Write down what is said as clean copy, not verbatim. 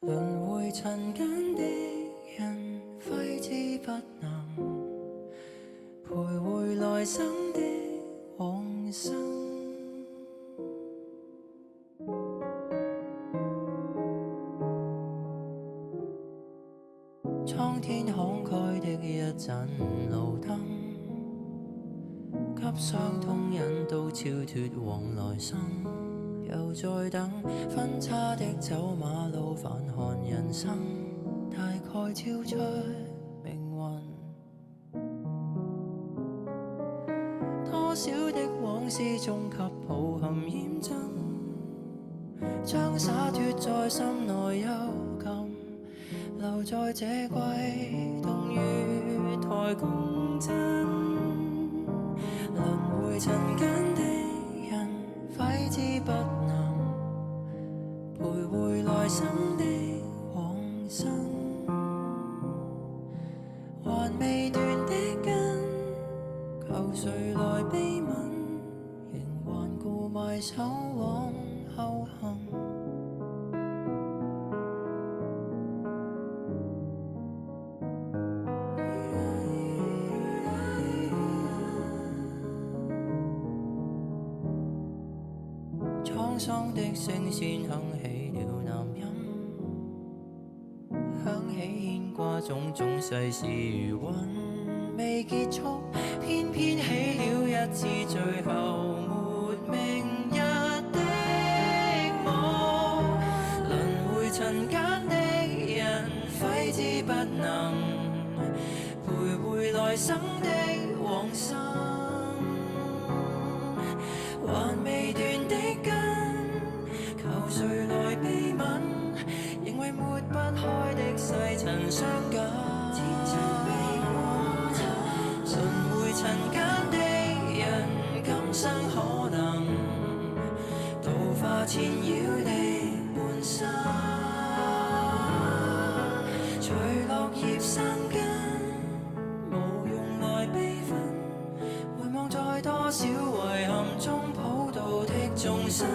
輪迴塵間的人，揮之不能徘徊來生的往生。蒼天慷慨的一盞路燈，給傷痛引導超脫往來生。又在等分岔的走馬路，反看人生，大概超出命運。多少的往事終給抱憾驗真，將灑脫在心內幽禁，留在這季冬雨台共振。輪迴塵間的人，揮之不能徘徊來生的往生。還未斷的根，求誰來悲憫，仍頑固埋首往後行。滄桑的聲線哼起了南音，響起牽掛種種世事餘韻未結束，偏偏起了一次最後沒明日的夢。輪迴塵間的人，揮之不能徘徊來生的往生。還未斷的根，求誰來悲憫，仍為抹不開的世塵相緊。輪迴塵間的人，今生可能度化纏繞的半生。隨落葉生根，無用來悲憤，回望在多少遺憾中普渡的眾生。